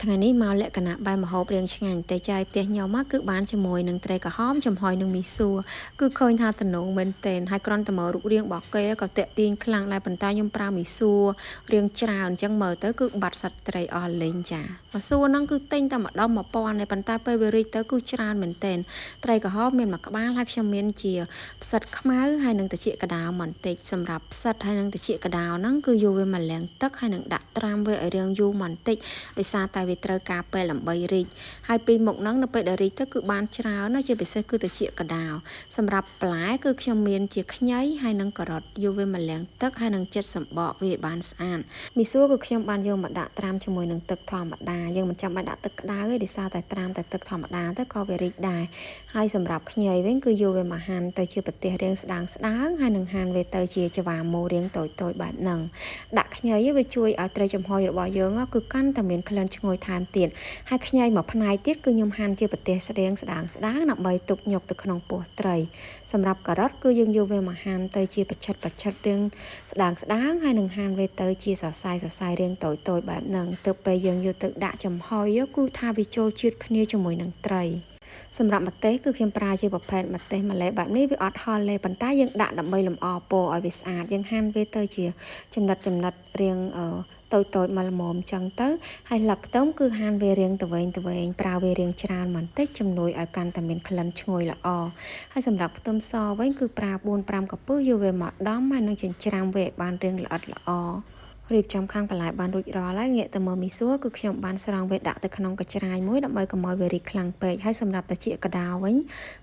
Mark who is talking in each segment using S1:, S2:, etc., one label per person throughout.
S1: ថ្ងៃនេះមកលក្ខណៈបាយម្ហូបរៀងឆ្ងាញ់តែចាយផ្ទះញោមមកគឺបានជាមួយនឹងត្រីក្រហមចំហុយនឹងមីសួរគឺឃើញថាតំណងមែនទែនហើយគ្រាន់តែមើលរូបរាងរបស់គេក៏តាក់ទាញខ្លាំងដែរប៉ុន្តែខ្ញុំប្រើមីសួររៀងច្រើនអញ្ចឹងមើលទៅគឺបាត់សត្វត្រីអស់លេងចាមីសួរហ្នឹងគឺទិញតែម្ដុំ1000តែប៉ុន្តែពេលវារីកទៅគឺច្រើនមែនទែនត្រីក្រហមមានមួយក្បាលហើយខ្ញុំមានជាផ្សិតខ្មៅហើយនឹងត្រចៀកកដោបន្តិចសម្រាប់ផ្សិតហើយនឹងត្រចៀកកដោហ្នឹងគឺយកវាមកលាងទឹកហើយនឹងដាក់ត្រាំវាឲ្យរាងយូរបន្តិចដោយសារតែវាត្រូវការពេលដើម្បីរីកហើយពីមុខហ្នឹងនៅពេលដែលរីកទៅគឺបានច្រើនណាស់ជាពិសេសគឺត្រចៀកកដោសម្រាប់បន្លែគឺខ្ញុំមានជាខ្ញីហើយនឹងការ៉ុតយកវាមកលាងទឹកហើយនឹងចិតសម្បកវាឲ្យបានស្អាតមីសួរគឺខ្ញុំបានយកមកដាក់ត្រាំជាមួយនឹងទឹកធម្មតាយើងមិនចាំបាច់ដាក់ទឹកក្តៅទេដោយសារតែត្រាំតែទឹកធម្មតាទៅក៏វារីកដែរហើយសម្រាប់ខ្ញីវិញគឺយកវាមកហាន់ទៅជាប្រទេសរាងស្ដើងហើយនឹងហាន់វាទៅជាច្វាមូរាងតូចបែបហ្នឹងដាក់ខ្ញីវាជួយឲ្យត្រីចំហុយរបស់យើងគឺកាន់តែមានក្លិនឈ្ងុយថែមទៀតហើយខ្ញីមួយផ្នែកទៀតគឺខ្ញុំហាន់ជាប្រទេសរាងស្ដើងដើម្បីទុកញុកទៅក្នុងពោះត្រីសម្រាប់ការ៉ុតគឺយើងយកវាមកហាន់ទៅជាបច្ឆិតរាងស្ដើងហើយនឹងហាន់វាទៅជាសរសៃរាងតូចបែបហ្នឹងទើបពេលយើងយកទៅដាក់ចំហុយគឺថាវាចូលជាតិគ្នាជាមួយនឹងត្រីសម្រាប់ម្ទេសគឺខ្ញុំប្រើជាប្រភេទម្ទេសម្លេបែបនេះវាអត់ហល់ទេប៉ុន្តែយើងដាក់ដើម្បីលម្អពណ៌ឲ្យវាស្អាតយើងហាន់វាទៅជាចំណិតរាងតូចមកល្មមចឹងទៅហើយលឹកខ្ទឹមគឺហាន់វារាងទៅវិញប្រើវារាងច្រើនបន្តិចជំនួយឲ្យកាន់តែមានក្លិនឈ្ងុយល្អហើយសម្រាប់ខ្ទឹមសវិញគឺប្រើ4-5កាពឹសយកវាមកដំហើយនឹងចិញ្ច្រាំវាឲ្យបានរាងល្អិតល្អរៀបចំខាងបន្លែបានរួចរាល់ហើយងាកទៅមើលមីសួរគឺខ្ញុំបានស្រង់វាដាក់ទៅក្នុងកញ្ច្រាយមួយដើម្បីកុំឲ្យវារីកខ្លាំងពេកហើយសម្រាប់ត្រចៀកកដោវិញ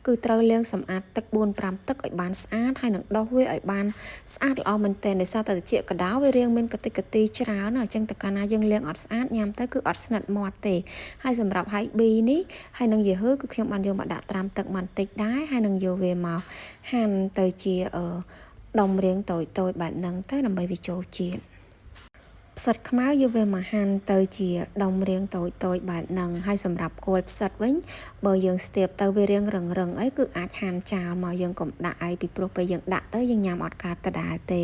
S1: គឺត្រូវលាងសម្អាតទឹក4-5ទឹកឲ្យបានស្អាតហើយនឹងដុសវាឲ្យបានស្អាតល្អមែនទែនដោយសារតែត្រចៀកកដោវារាងមានកតិកទីច្រើនអញ្ចឹងតើកាលណាយើងលាងអត់ស្អាតញ៉ាំទៅគឺអត់ស្និទ្ធមាត់ទេហើយសម្រាប់ហើយប៊ីនេះហើយនឹងយូហឺគឺខ្ញុំបានយកមកដាក់ត្រាំទឹកបន្តិចដែរហើយនឹងយកវាមកហាន់ទៅជាដុំរាងតូចបែបហ្នឹងទៅដើម្បីវាចូលជាតិផ្សិតខ្មៅយកវាមកហាន់ទៅជាដុំរាងតូចបែបហ្នឹងហើយសម្រាប់គល់ផ្សិតវិញបើយើងស្ទាបទៅវារាងរឹងអីគឺអាចហាន់ចោលមកយើងកុំដាក់អីពីព្រោះពេលយើងដាក់ទៅយើងញ៉ាំអត់កើតដដែលទេ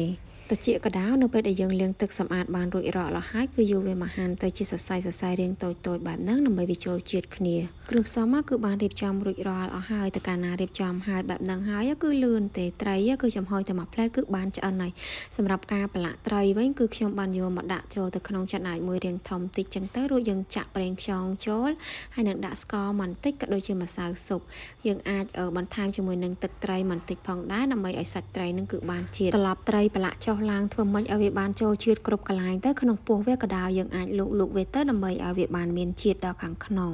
S1: ត្រចៀកកដោនៅពេលដែលយើងលាងទឹកសម្អាតបានរួចរាល់ហើយគឺយកវាមកហាន់ទៅជាសរសៃរាងតូចបែបហ្នឹងដើម្បីវាចូលជាតិគ្នាគ្រឿងផ្សំគឺបានរៀបចំរួចរាល់អស់ហើយតើកាលណារៀបចំហើយបែបហ្នឹងហើយគឺលឿនទេត្រីគឺចំហុយតែមួយផ្លែតគឺបានឆ្អិនហើយសម្រាប់ការប្រឡាក់ត្រីវិញគឺខ្ញុំបានយកមកដាក់ចូលទៅក្នុងចានអាចមួយរាងធំតិចចឹងទៅរួចយើងចាក់ប្រេងខ្យងចូលហើយនឹងដាក់ស្ករបន្តិចក៏ដូចជាម្សៅស៊ុបយើងអាចបន្ថែមជាមួយនឹងទឹកត្រីបន្តិចផងដែរដើម្បីឲ្យសាច់ត្រីនឹងគឺបានជាតិត្រឡប់ត្រីប្រឡាក់ចុះឡើងធ្វើម៉េចឲ្យវាបានចូលជាតិគ្រប់កន្លែងទៅក្នុងពោះវាក៏ដោយយើងអាចលូកវាទៅដើម្បីឲ្យវាបានមានជាតិដល់ខាងក្នុង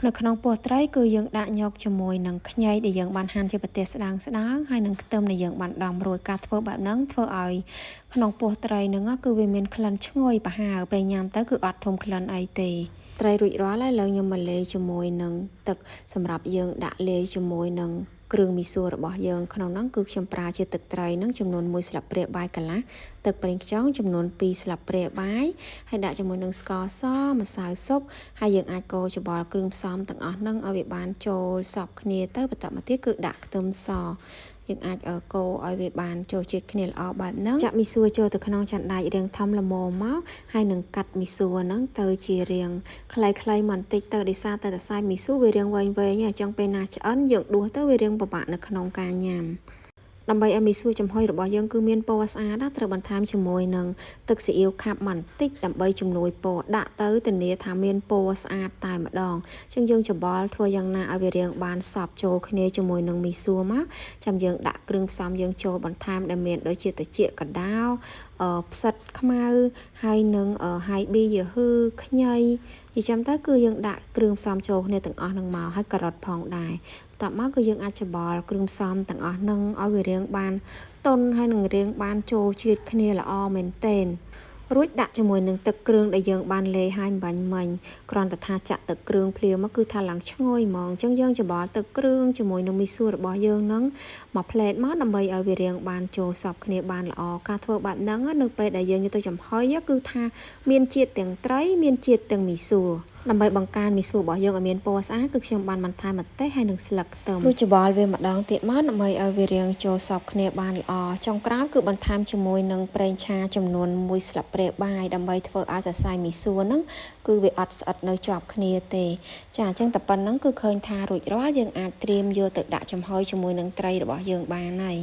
S1: នៅក្នុងពោះត្រីគឺយើងដាក់ញ៉ុកជាមួយនឹងខ្ញីដែលយើងបានហាន់ជាប្រទេសស្ដើងហើយនឹងខ្ទឹមដែលយើងបានដំរួចការធ្វើបែបហ្នឹងធ្វើឲ្យក្នុងពោះត្រីហ្នឹងគឺវាមានក្លិនឈ្ងុយប្រហើរពេលញ៉ាំទៅគឺអត់ធំក្លិនអីទេត្រីរួចរាល់ហើយឥឡូវខ្ញុំមកលាយជាមួយនឹងទឹកសម្រាប់យើងដាក់លាយជាមួយនឹងគ្រឿងមីសួររបស់យើងក្នុងហ្នឹងគឺខ្ញុំប្រើជាទឹកត្រីហ្នឹងចំនួន1ស្លាបព្រាបាយកន្លះទឹកប្រេងខ្យងចំនួន2ស្លាបព្រាបាយហើយដាក់ជាមួយនឹងស្ករសម្សៅស៊ុបហើយយើងអាចកូរច្បល់គ្រឿងផ្សំទាំងអស់ហ្នឹងឲ្យវាបានចូលសព្វគ្នាទៅបន្តមកទៀតគឺដាក់ខ្ទឹមសយើងអាចកូរឲ្យវាបានចូលជាតិគ្នាល្អបែបហ្នឹងចាក់មីសួរចូលទៅក្នុងចានដែករាងធំល្មមមកហើយនឹងកាត់មីសួរហ្នឹងទៅជារាងខ្លីៗបន្តិចទៅដោយសារតែសរសៃមីសួរវារាងវែងអញ្ចឹងពេលណាឆ្អិនយើងដួសទៅវារាងពិបាកនៅក្នុងការញ៉ាំដើម្បីឲ្យមីសួរចំហុយរបស់យើងគឺមានពណ៌ស្អាតត្រូវបន្ថែមជាមួយនឹងទឹកស៊ីអ៊ីវខាប់បន្តិចដើម្បីជំនួយពណ៌ដាក់ទៅធានាថាមានពណ៌ស្អាតតែម្ដងអញ្ចឹងយើងច្បល់ធ្វើយ៉ាងណាឲ្យវារាងបានសព្វចូលគ្នាជាមួយនឹងមីសួរមកចាំយើងដាក់គ្រឿងផ្សំយើងចូលបន្ថែមដែលមានដូចជាត្រចៀកកដោផ្សិតខ្មៅហើយនឹងហើយប៊ីយូហឺខ្ញីនិយាយទៅគឺយើងដាក់គ្រឿងផ្សំចូលគ្នាទាំងអស់នឹងមកហើយការ៉ុតផងដែរបន្ទាប់មកគឺយើងអាចច្បល់គ្រឿងផ្សំទាំងអស់នឹងឲ្យវារាងបានទន់ហើយនឹងរាងបានចូលជាតិគ្នាល្អមែនទែនរួចដាក់ជាមួយនឹងទឹកគ្រឿងដែលយើងបានលាយហើយបាញ់មិញគ្រាន់តែថាចាក់ទឹកគ្រឿងភ្លាមមកគឺថាឡើងឈ្ងុយហ្មងអញ្ចឹងយើងច្បល់ទឹកគ្រឿងជាមួយនឹងមីសួររបស់យើងនឹងមកផ្លែតមកដើម្បីឲ្យវារាងបានចូលសព្វគ្នាបានល្អការធ្វើបែបហ្នឹងនៅពេលដែលយើងយកទៅចំហុយគឺថាមានជាតិទាំងត្រីមានជាតិទាំងមីសួរ ដើម្បីបង្កើនមីស៊ូរបស់យើងឲ្យមានពណ៌ស្អាតគឺខ្ញុំបានបន្ថែមម្ទេសហើយនិងស្លឹកខ្ទឹមរួចច្បល់វាម្ដងទៀតមកដើម្បីឲ្យវារាងចូលសព្វគ្នាបានល្អចុងក្រោយគឺបន្ថែមជាមួយនឹងប្រេងឆាចំនួន1ស្លាបព្រាបាយដើម្បីធ្វើឲ្យសរសៃមីស៊ូហ្នឹងគឺវាអត់ស្អិតនៅជាប់គ្នាទេចាអញ្ចឹងតែប៉ុណ្្នឹងគឺឃើញថារួចរាល់យើងអាចត្រៀមយកទៅដាក់ចំហុយជាមួយនឹងត្រីរបស់យើងបានហើយ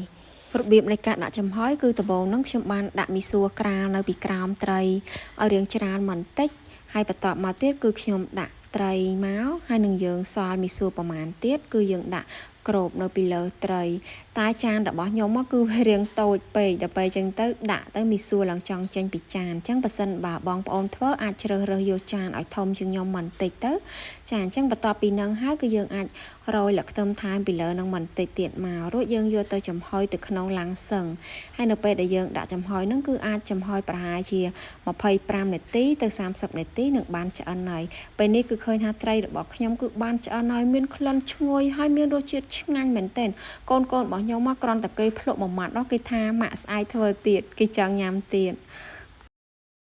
S1: របៀបនៃការដាក់ចំហុយគឺដំបូងហ្នឹងខ្ញុំបានដាក់មីស៊ូក្រាលនៅពីក្រោមត្រីឲ្យរាងច្រើនបន្តិចហើយបន្ទាប់មកទៀតគឺខ្ញុំដាក់ត្រីមកហើយនឹងយើងសល់មីស៊ូប្រមាណទៀតគឺយើងដាក់ក្របនៅពីលើត្រីតែចានរបស់ខ្ញុំមកគឺវារាងតូចពេកដល់ពេលអញ្ចឹងទៅដាក់ទៅមីស៊ូឡើងចង់ចេញពីចានអញ្ចឹងបើសិនបើបងប្អូនធ្វើអាចជ្រើសរើសយកចានឲ្យធំជាងខ្ញុំបន្តិចទៅចាអញ្ចឹងបន្ទាប់ពីនឹងហើយគឺយើងអាចរោយលក្ខខ្ទឹមថែមពីលើនឹងបន្តិចទៀតមករួចយើងយកទៅចំហុយទៅក្នុងឡាំងសឹងហើយនៅពេលដែលយើងដាក់ចំហុយនឹងគឺអាចចំហុយប្រហែលជា25នាទីទៅ30នាទីនឹងបានឆ្អិនហើយពេលនេះគឺឃើញថាត្រីរបស់ខ្ញុំគឺបានឆ្អិនហើយមានក្លិនឈ្ងុយហើយមានរសជាតិឆ្ងាញ់មែនទែនកូនរបស់ខ្ញុំមកគ្រាន់តែគេភ្លក់មួយម៉ាត់នោះគេថាម៉ាក់ស្អែកធ្វើទៀតគេចង់ញ៉ាំទៀត